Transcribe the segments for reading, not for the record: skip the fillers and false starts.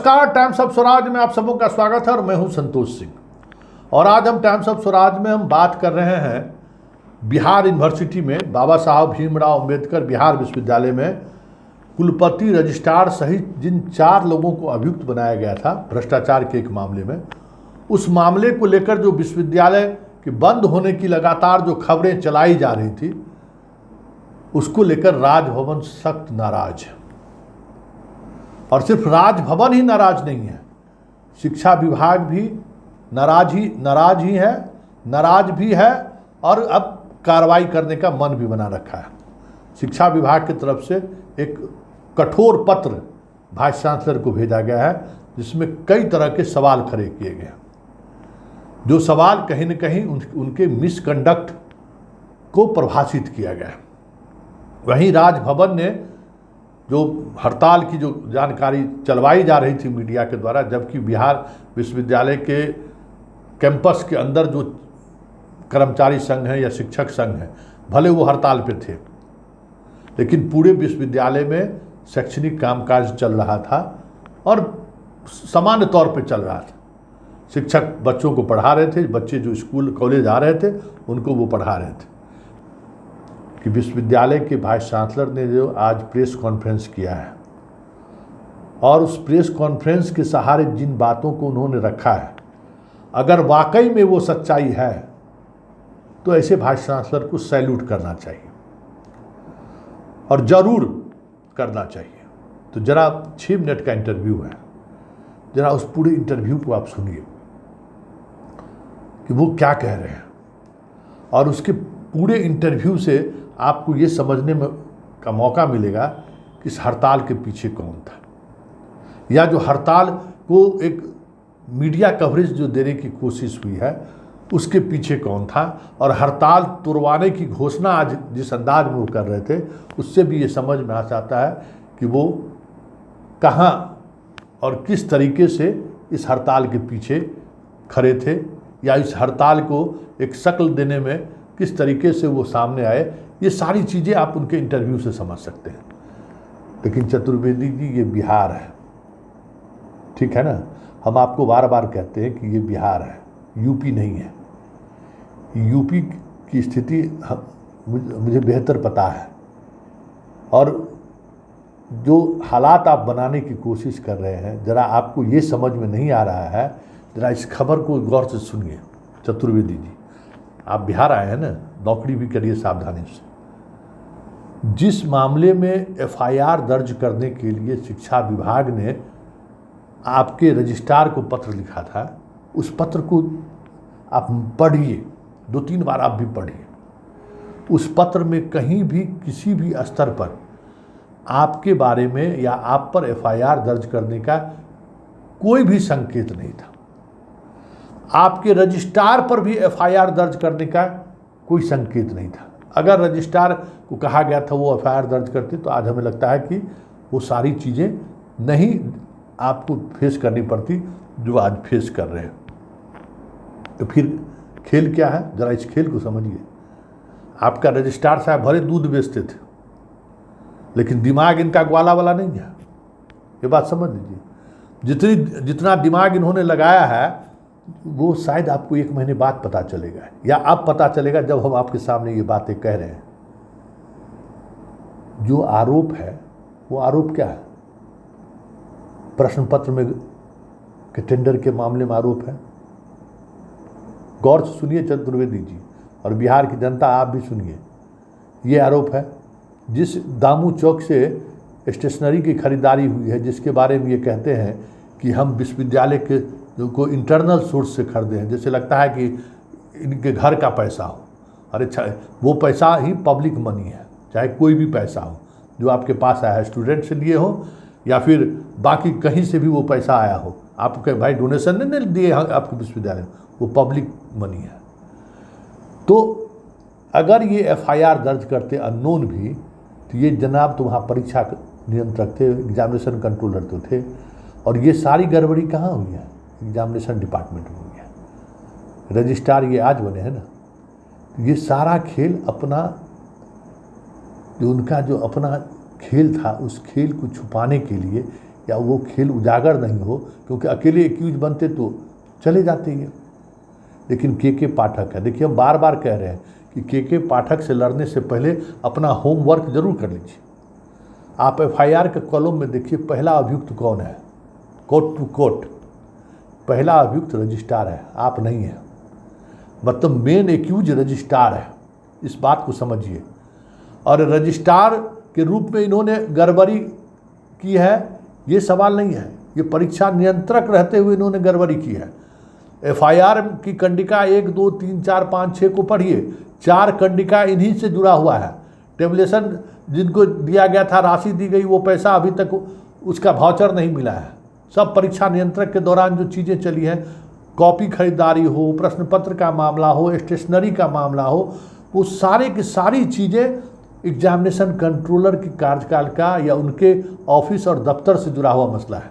नमस्कार, times of Swaraj में आप सबों का स्वागत है और मैं हूं संतोष सिंह। और आज हम टाइम्स ऑफ स्वराज में हम बात कर रहे हैं बिहार यूनिवर्सिटी में बाबा साहब भीमराव अंबेडकर बिहार विश्वविद्यालय में कुलपति, रजिस्ट्रार सहित जिन 4 लोगों को अभियुक्त बनाया गया था भ्रष्टाचार के एक मामले में, उस मामले को लेकर जो विश्वविद्यालय के बंद होने की लगातार जो खबरें चलाई जा रही थी, उसको लेकर राजभवन सख्त नाराज है। और सिर्फ राजभवन ही नाराज नहीं है, शिक्षा विभाग भी नाराज भी है और अब कार्रवाई करने का मन भी बना रखा है। शिक्षा विभाग की तरफ से एक कठोर पत्र वाइस चांसलर को भेजा गया है, जिसमें कई तरह के सवाल खड़े किए गए, जो सवाल कहीं न कहीं उनके मिसकंडक्ट को परिभाषित किया गया है। वहीं राजभवन ने जो हड़ताल की जो जानकारी चलवाई जा रही थी मीडिया के द्वारा, जबकि बिहार विश्वविद्यालय के कैंपस के अंदर जो कर्मचारी संघ है या शिक्षक संघ है, भले वो हड़ताल पे थे, लेकिन पूरे विश्वविद्यालय में शैक्षणिक कामकाज चल रहा था और सामान्य तौर पे चल रहा था। शिक्षक बच्चों को पढ़ा रहे थे, बच्चे जो स्कूल कॉलेज आ रहे थे उनको वो पढ़ा रहे थे। कि विश्वविद्यालय के वाइस चांसलर ने जो आज प्रेस कॉन्फ्रेंस किया है और उस प्रेस कॉन्फ्रेंस के सहारे जिन बातों को उन्होंने रखा है, अगर वाकई में वो सच्चाई है तो ऐसे वाइस चांसलर को सैल्यूट करना चाहिए और ज़रूर करना चाहिए। तो ज़रा 6 मिनट का इंटरव्यू है, ज़रा उस पूरे इंटरव्यू को आप सुनिए कि वो क्या कह रहे हैं। और उसके पूरे इंटरव्यू से आपको ये समझने में का मौका मिलेगा कि इस हड़ताल के पीछे कौन था, या जो हड़ताल को एक मीडिया कवरेज जो देने की कोशिश हुई है उसके पीछे कौन था, और हड़ताल तुड़वाने की घोषणा आज जिस अंदाज में वो कर रहे थे, उससे भी ये समझ में आ जाता है कि वो कहाँ और किस तरीके से इस हड़ताल के पीछे खड़े थे, या इस हड़ताल को एक शक्ल देने में किस तरीके से वो सामने आए। ये सारी चीज़ें आप उनके इंटरव्यू से समझ सकते हैं। लेकिन चतुर्वेदी जी, ये बिहार है, ठीक है ना। हम आपको बार बार कहते हैं कि ये बिहार है, यूपी नहीं है। यूपी की स्थिति मुझे बेहतर पता है, और जो हालात आप बनाने की कोशिश कर रहे हैं, ज़रा आपको ये समझ में नहीं आ रहा है। ज़रा इस खबर को गौर से सुनिए। चतुर्वेदी जी, आप बिहार आए हैं ना, नौकरी भी करिए सावधानी से। जिस मामले में एफआईआर दर्ज करने के लिए शिक्षा विभाग ने आपके रजिस्ट्रार को पत्र लिखा था, उस पत्र को आप पढ़िए, 2-3 बार आप भी पढ़िए। उस पत्र में कहीं भी किसी भी स्तर पर आपके बारे में या आप पर एफआईआर दर्ज करने का कोई भी संकेत नहीं था। आपके रजिस्ट्रार पर भी एफआईआर दर्ज करने का कोई संकेत नहीं था। अगर रजिस्ट्रार को कहा गया था वो एफआईआर दर्ज करते, तो आज हमें लगता है कि वो सारी चीज़ें नहीं आपको फेस करनी पड़ती जो आज फेस कर रहे हैं। तो फिर खेल क्या है, ज़रा इस खेल को समझिए। आपका रजिस्ट्रार साहब भले दूध बेचते थे, लेकिन दिमाग इनका ग्वाला वाला नहीं है, ये बात समझ लीजिए। जितना दिमाग इन्होंने लगाया है वो शायद आपको 1 महीने बाद पता चलेगा, या अब पता चलेगा जब हम आपके सामने ये बातें कह रहे हैं। जो आरोप है वो आरोप क्या है? प्रश्न पत्र में के टेंडर के मामले में आरोप है। गौर से सुनिए चतुर्वेदी जी, और बिहार की जनता आप भी सुनिए। ये आरोप है जिस दामू चौक से स्टेशनरी की खरीदारी हुई है, जिसके बारे में ये कहते हैं कि हम विश्वविद्यालय के को इंटरनल सोर्स से खरीदे हैं, जैसे लगता है कि इनके घर का पैसा हो। अरे अच्छा, वो पैसा ही पब्लिक मनी है, चाहे कोई भी पैसा हो जो आपके पास आया है, स्टूडेंट से लिए हो या फिर बाकी कहीं से भी वो पैसा आया हो, आपके भाई डोनेशन नहीं दिए आपके विश्वविद्यालय में, वो पब्लिक मनी है। तो अगर ये एफआईआर दर्ज करते अननोन भी, तो ये जनाब तो वहाँ परीक्षा नियंत्रक थे, एग्जामिनेशन कंट्रोलर तो थे, और ये सारी गड़बड़ी कहाँ हुई है? एग्जामिनेशन डिपार्टमेंट में हुई है। रजिस्ट्रार ये आज बने हैं ना, तो ये सारा खेल अपना जो उनका जो अपना खेल था, उस खेल को छुपाने के लिए या वो खेल उजागर नहीं हो, क्योंकि अकेले एक्यूज बनते तो चले जाते ही। लेकिन के पाठक है, देखिए हम बार बार कह रहे हैं कि के पाठक से लड़ने से पहले अपना होमवर्क जरूर कर लीजिए। आप एफआईआर के कॉलम में देखिए पहला अभियुक्त कौन है, कोर्ट टू कोर्ट पहला अभियुक्त रजिस्ट्रार है, आप नहीं है। मतलब मेन एक्यूज रजिस्ट्रार है, इस बात को समझिए। और रजिस्ट्रार के रूप में इन्होंने गड़बड़ी की है, ये सवाल नहीं है, ये परीक्षा नियंत्रक रहते हुए इन्होंने गड़बड़ी की है। एफआईआर की कंडिका 1, 2, 3, 4, 5, 6 को पढ़िए, 4 कंडिका इन्हीं से जुड़ा हुआ है। टेबलेशन जिनको दिया गया था, राशि दी गई, वो पैसा अभी तक उसका वाउचर नहीं मिला है। सब परीक्षा नियंत्रक के दौरान जो चीज़ें चली हैं, कॉपी खरीदारी हो, प्रश्न पत्र का मामला हो, स्टेशनरी का मामला हो, वो सारे की सारी चीज़ें एग्जामिनेशन कंट्रोलर के कार्यकाल का या उनके ऑफिस और दफ्तर से जुड़ा हुआ मसला है।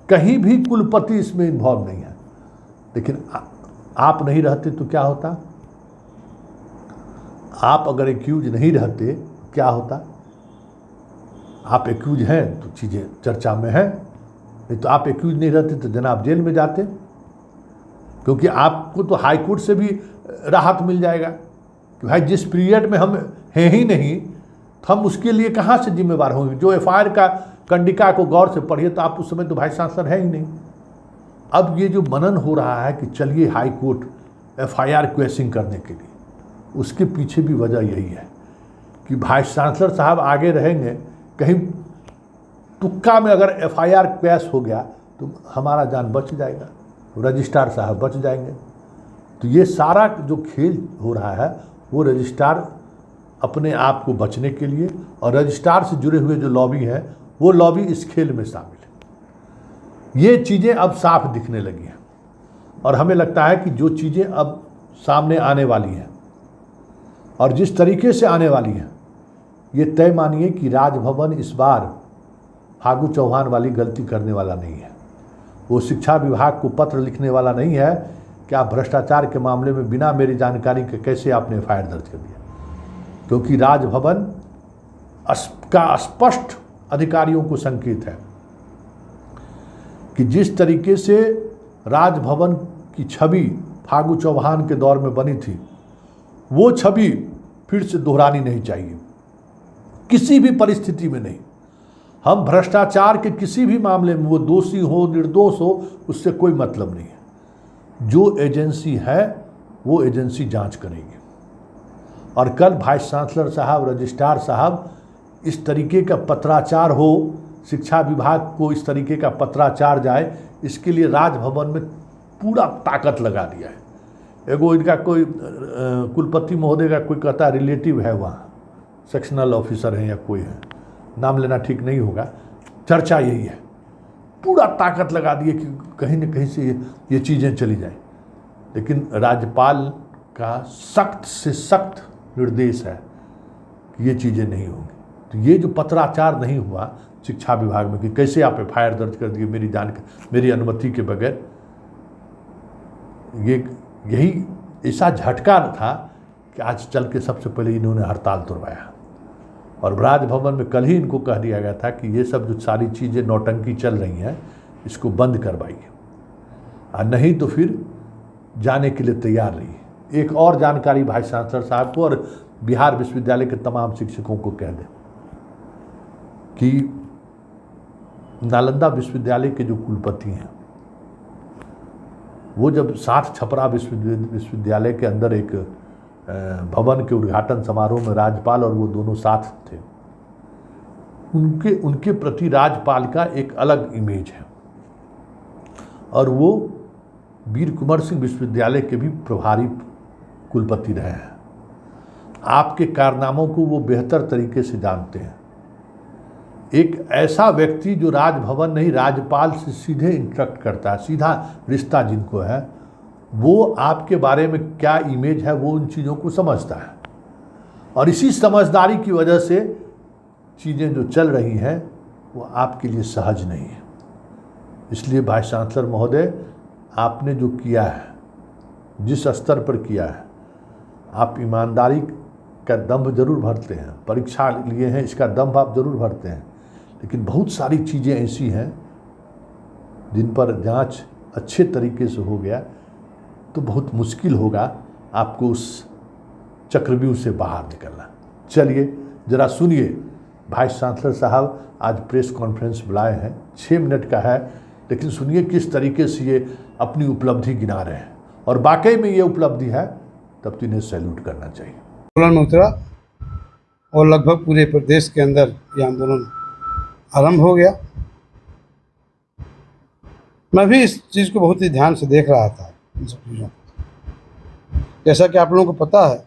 कहीं भी कुलपति इसमें इन्वॉल्व नहीं है। लेकिन आप नहीं रहते तो क्या होता? आप अगर एक्यूज नहीं रहते क्या होता? आप एक्यूज हैं तो चीज़ें चर्चा में हैं, नहीं तो आप एक्यूज नहीं रहते तो जनाब जेल में जाते, क्योंकि आपको तो हाई कोर्ट से भी राहत मिल जाएगा कि भाई जिस पीरियड में हम हैं ही नहीं तो हम उसके लिए कहाँ से जिम्मेवार होंगे। जो एफआईआर का कंडिका को गौर से पढ़िए तो आप उस समय तो भाई चांसलर है ही नहीं। अब ये जो मनन हो रहा है कि चलिए हाई कोर्ट एफआईआर क्वेशिंग करने के लिए, उसके पीछे भी वजह यही है कि वाइस चांसलर साहब आगे रहेंगे, कहीं तुक्का में अगर एफआईआर क्वैश हो गया तो हमारा जान बच जाएगा, रजिस्ट्रार साहब बच जाएंगे। तो ये सारा जो खेल हो रहा है वो रजिस्ट्रार अपने आप को बचने के लिए, और रजिस्ट्रार से जुड़े हुए जो लॉबी हैं वो लॉबी इस खेल में शामिल है। ये चीज़ें अब साफ दिखने लगी हैं और हमें लगता है कि जो चीज़ें अब सामने आने वाली हैं और जिस तरीके से आने वाली हैं, ये तय मानिए कि राजभवन इस बार फागू चौहान वाली गलती करने वाला नहीं है। वो शिक्षा विभाग को पत्र लिखने वाला नहीं है कि आप भ्रष्टाचार के मामले में बिना मेरी जानकारी के कैसे आपने एफआईआर दर्ज कर दिया, क्योंकि राजभवन का स्पष्ट अधिकारियों को संकेत है कि जिस तरीके से राजभवन की छवि फागू चौहान के दौर में बनी थी, वो छवि फिर से दोहरानी नहीं चाहिए, किसी भी परिस्थिति में नहीं। हम भ्रष्टाचार के किसी भी मामले में, वो दोषी हो निर्दोष हो, उससे कोई मतलब नहीं है। जो एजेंसी है वो एजेंसी जांच करेगी। और कल वाइस चांसलर साहब, रजिस्ट्रार साहब, इस तरीके का पत्राचार हो, शिक्षा विभाग को इस तरीके का पत्राचार जाए, इसके लिए राजभवन में पूरा ताकत लगा दिया है। एगो इनका कोई कुलपति महोदय का कोई कहता है रिलेटिव है, वहाँ सेक्शनल ऑफिसर हैं या कोई है, नाम लेना ठीक नहीं होगा, चर्चा यही है, पूरा ताकत लगा दिए कि कहीं न कहीं से ये चीज़ें चली जाए। लेकिन राज्यपाल का सख्त से सख्त निर्देश है कि ये चीज़ें नहीं होंगी। तो ये जो पत्राचार नहीं हुआ शिक्षा विभाग में कि कैसे आप एफआईआर दर्ज कर दिए मेरी अनुमति के बगैर, यही ऐसा झटका था कि आज चल के सबसे पहले इन्होंने हड़ताल तोड़वाया। और राजभवन में कल ही इनको कह दिया गया था कि ये सब जो सारी चीज़ें नौटंकी चल रही हैं इसको बंद करवाइए, और नहीं तो फिर जाने के लिए तैयार रहिए। एक और जानकारी वाइस चांसलर साहब को और बिहार विश्वविद्यालय के तमाम शिक्षकों को कह दें कि नालंदा विश्वविद्यालय के जो कुलपति हैं, वो जब 60 छपरा विश्वविद्यालय के अंदर एक भवन के उद्घाटन समारोह में राज्यपाल और वो दोनों साथ थे, उनके प्रति राज्यपाल का एक अलग इमेज है। और वो वीर कुंवर सिंह विश्वविद्यालय के भी प्रभारी कुलपति रहे हैं। आपके कारनामों को वो बेहतर तरीके से जानते हैं। एक ऐसा व्यक्ति जो राजभवन नहीं राज्यपाल से सीधे इंस्ट्रक्ट करता है, सीधा रिश्ता जिनको है, वो आपके बारे में क्या इमेज है वो उन चीज़ों को समझता है। और इसी समझदारी की वजह से चीज़ें जो चल रही हैं वो आपके लिए सहज नहीं है। इसलिए वाइस चांसलर महोदय, आपने जो किया है, जिस स्तर पर किया है, आप ईमानदारी का दम्भ जरूर भरते हैं, परीक्षा लिए हैं इसका दम्भ आप जरूर भरते हैं, लेकिन बहुत सारी चीज़ें ऐसी हैं जिन पर जांच अच्छे तरीके से हो गया तो बहुत मुश्किल होगा आपको उस चक्रव्यूह से बाहर निकलना। चलिए ज़रा सुनिए, वाइस चांसलर साहब आज प्रेस कॉन्फ्रेंस बुलाए हैं, 6 मिनट का है, लेकिन सुनिए किस तरीके से ये अपनी उपलब्धि गिना रहे हैं, और वाकई में ये उपलब्धि है तब तो इन्हें सैल्यूट करना चाहिए। आंदोलन में उतरा और लगभग पूरे प्रदेश के अंदर ये आंदोलन आरंभ हो गया। मैं भी इस चीज़ को बहुत ही ध्यान से देख रहा था, इन सब चीज़ों को। जैसा कि आप लोगों को पता है,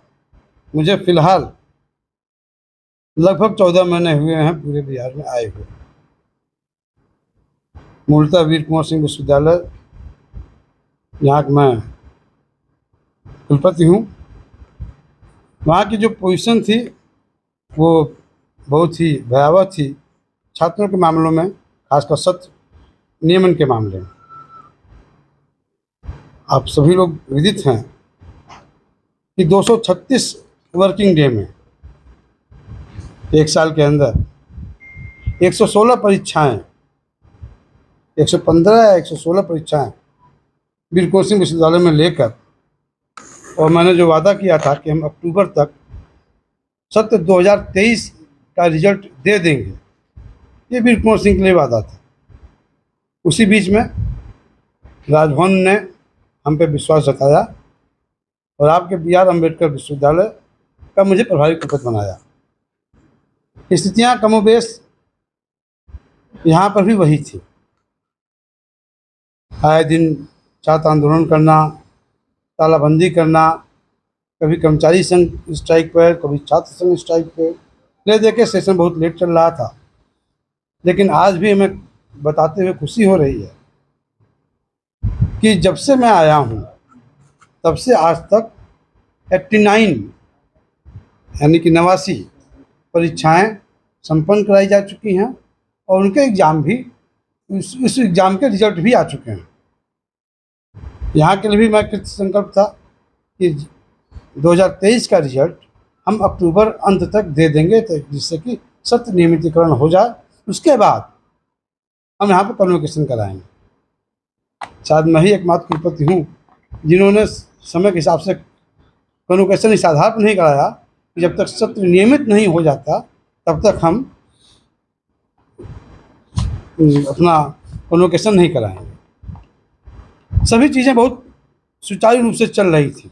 मुझे फिलहाल लगभग 14 महीने हुए हैं पूरे बिहार में आए हुए। मूलतः वीर कुंवर सिंह विश्वविद्यालय यहाँ का मैं कुलपति हूँ। वहाँ की जो पोजीशन थी वो बहुत ही भयावह थी छात्रों के मामलों में, खासकर सत्र नियमन के मामले में। आप सभी लोग विदित हैं कि 236 वर्किंग डे में एक साल के अंदर 116 परीक्षाएं, 115 या 116 परीक्षाएं वीर कुंवर सिंह विश्वविद्यालय में लेकर, और मैंने जो वादा किया था कि हम अक्टूबर तक सत्र 2023 का रिजल्ट दे देंगे, ये वीर कुंवर सिंह के लिए वादा था। उसी बीच में राजभवन ने हम पे विश्वास जताया और आपके BR अम्बेडकर विश्वविद्यालय का मुझे प्रभारी कुलपति बनाया। स्थितियाँ कमोबेश यहाँ पर भी वही थी। आए दिन छात्र आंदोलन करना, तालाबंदी करना, कभी कर्मचारी संघ स्ट्राइक पर, कभी छात्र संघ स्ट्राइक पर, ले दे के सेशन बहुत लेट चल रहा था। लेकिन आज भी हमें बताते हुए खुशी हो रही है कि जब से मैं आया हूँ तब से आज तक 89 यानी कि 89 परीक्षाएं संपन्न कराई जा चुकी हैं और उनके एग्ज़ाम भी, उस एग्ज़ाम के रिजल्ट भी आ चुके हैं। यहाँ के लिए भी मैं कृत संकल्प था कि 2023 का रिजल्ट हम अक्टूबर अंत तक दे देंगे, तो जिससे कि सत्र नियमितीकरण हो जाए। उसके बाद हम यहाँ पर कन्वोकेशन कराएंगे। शायद मैं ही एकमात्र कुलपति हूँ जिन्होंने समय के हिसाब से कन्वोकेशन इस आधार पर नहीं कराया कि जब तक सत्र नियमित नहीं हो जाता तब तक हम अपना कन्वोकेशन नहीं कराएंगे। सभी चीज़ें बहुत सुचारू रूप से चल रही थी।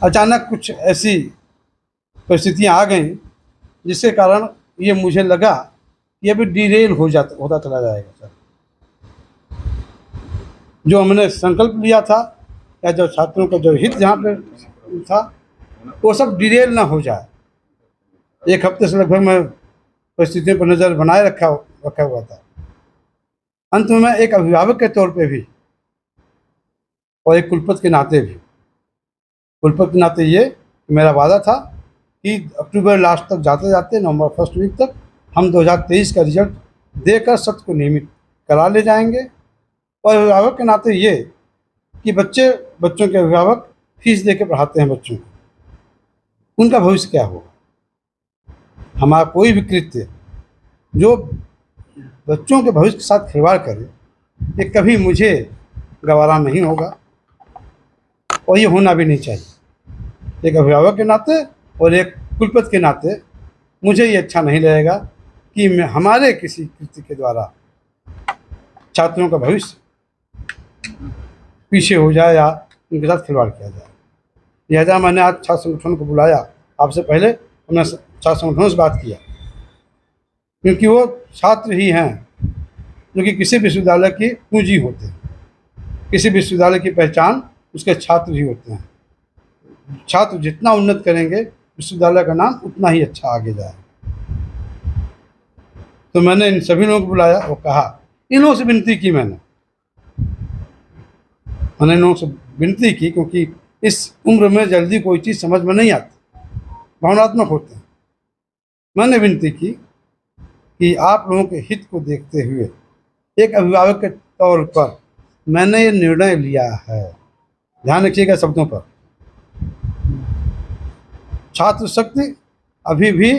अचानक कुछ ऐसी परिस्थितियाँ आ गई जिसके कारण ये मुझे लगा ये भी डिरेल होता चला जाएगा सर। जो हमने संकल्प लिया था या जो छात्रों का जो हित जहाँ पे था वो सब डिरेल ना हो जाए। एक हफ्ते से लगभग मैं परिस्थितियों पर नज़र बनाए रखा हुआ था। अंत में मैं एक अभिभावक के तौर पे भी और एक कुलपति के नाते भी, कुलपति के नाते ये मेरा वादा था कि अक्टूबर लास्ट तक जाते जाते नवंबर फर्स्ट वीक तक हम 2023 का रिजल्ट देकर सत्र को नियमित करा ले जाएंगे। और अभिभावक के नाते ये कि बच्चों के अभिभावक फीस दे के पढ़ाते हैं बच्चों को, उनका भविष्य क्या होगा। हमारा कोई भी कृत्य जो बच्चों के भविष्य के साथ खिलवाड़ करे ये कभी मुझे गवारा नहीं होगा और ये होना भी नहीं चाहिए। एक अभिभावक के नाते और एक कुलपति के नाते मुझे ये अच्छा नहीं लगेगा कि मैं हमारे किसी कृत्य के द्वारा छात्रों का भविष्य पीछे हो जाए या उनके साथ खिलवाड़ किया जाए। लिहाजा मैंने आज छात्र संगठन को बुलाया। आपसे पहले हमने छात्र संगठनों से बात किया क्योंकि वो छात्र ही हैं जो कि किसी विश्वविद्यालय की पूंजी होते हैं। किसी विश्वविद्यालय की पहचान उसके छात्र ही होते हैं। छात्र जितना उन्नत करेंगे विश्वविद्यालय का नाम उतना ही अच्छा आगे जाए। तो मैंने इन सभी लोगों को बुलाया और कहा, इन लोगों से विनती की मैंने इन लोगों से विनती की क्योंकि इस उम्र में जल्दी कोई चीज़ समझ में नहीं आती, भावनात्मक होते हैं। मैंने विनती की कि आप लोगों के हित को देखते हुए एक अभिभावक के तौर पर मैंने ये निर्णय लिया है। ध्यान रखिएगा शब्दों पर। छात्र शक्ति अभी भी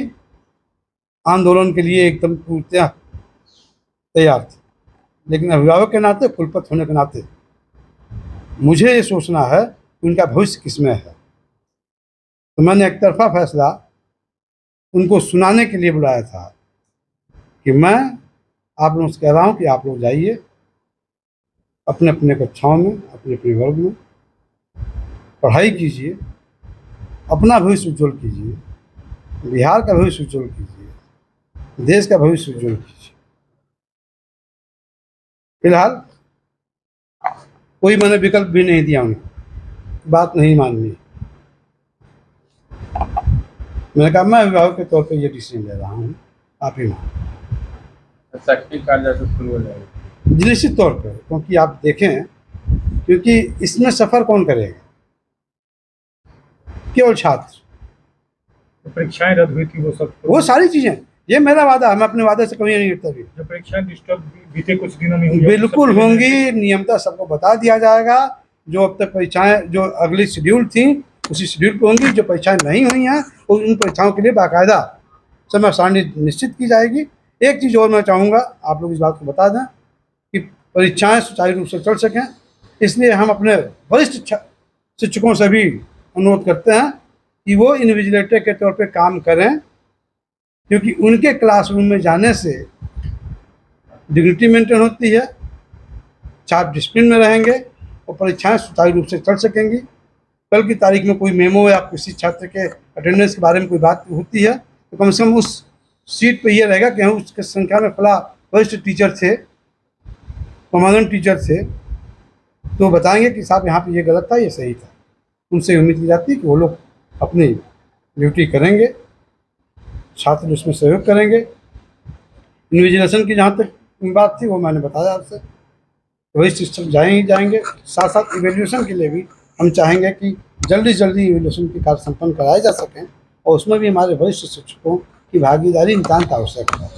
आंदोलन के लिए एकदम पूर्णतः तैयार थे। लेकिन अभिभावक के नाते, कुलपति होने के नाते मुझे ये सोचना है कि उनका भविष्य किसमें है। तो मैंने एक तरफा फैसला उनको सुनाने के लिए बुलाया था कि मैं आप लोगों से कह रहा हूँ कि आप लोग जाइए अपने अपने कक्षाओं में, अपने अपने वर्ग में पढ़ाई कीजिए, अपना भविष्य उज्जवल कीजिए, बिहार का भविष्य उज्जवल कीजिए, देश का भविष्य उज्जवल कीजिए। फिलहाल कोई मैंने विकल्प भी नहीं दिया, उन्हें बात नहीं माननी। मैंने कहा मैं अभिभावक के तौर पे ये डिसीजन ले रहा हूँ, आप ही मान। शैक्षणिक कार्य जैसे शुरू हो जाएगा निश्चित तौर पर, क्योंकि आप देखें, क्योंकि इसमें सफ़र कौन करेगा? केवल छात्र। जो परीक्षाएं रद्द हुई थी वो सारी चीज़ें, ये मेरा वादा है, मैं अपने वादे से कभी नहीं हटता भी। जो परीक्षाएं डिस्टर्ब बीते कुछ दिनों में हुई, बिल्कुल होंगी, नियमता सबको बता दिया जाएगा। जो अब तक परीक्षाएं जो अगली शेड्यूल थी उसी शेड्यूल पर होंगी। जो परीक्षाएं नहीं हुई हैं उन परीक्षाओं के लिए बाकायदा समय सारणी निश्चित की जाएगी। एक चीज़ और मैं चाहूँगा, आप लोग इस बात को बता दें कि परीक्षाएं सुचारू रूप से चल सकें, इसलिए हम अपने वरिष्ठ शिक्षकों से भी अनुरोध करते हैं कि वो इन्विजिलेटर के तौर पे काम करें, क्योंकि उनके क्लासरूम में जाने से डिग्निटी मेंटेन होती है, छात्र डिसिप्लिन में रहेंगे और परीक्षाएं सुचारू रूप से चल सकेंगी। कल की तारीख में कोई मेमो या किसी छात्र के अटेंडेंस के बारे में कोई बात होती है तो कम से कम उस सीट पे ये रहेगा कि हम उसके संख्या में फला वरिष्ठ टीचर थे, कमांडेंट टीचर थे, तो बताएंगे कि साहब यहाँ पे ये गलत था, ये सही था। उनसे उम्मीद की जाती है कि वो लोग अपनी ड्यूटी करेंगे, छात्र उसमें सहयोग करेंगे। इन्विजिलेशन की जहाँ तक बात थी वो मैंने बताया आपसे, वरिष्ठ शिक्षक जाएंगे। साथ साथ इवेल्यूशन के लिए भी हम चाहेंगे कि जल्दी से जल्दी इवेल्यूशन की कार्य संपन्न कराए जा सकें और उसमें भी हमारे वरिष्ठ शिक्षकों की भागीदारी नितांत आवश्यक है।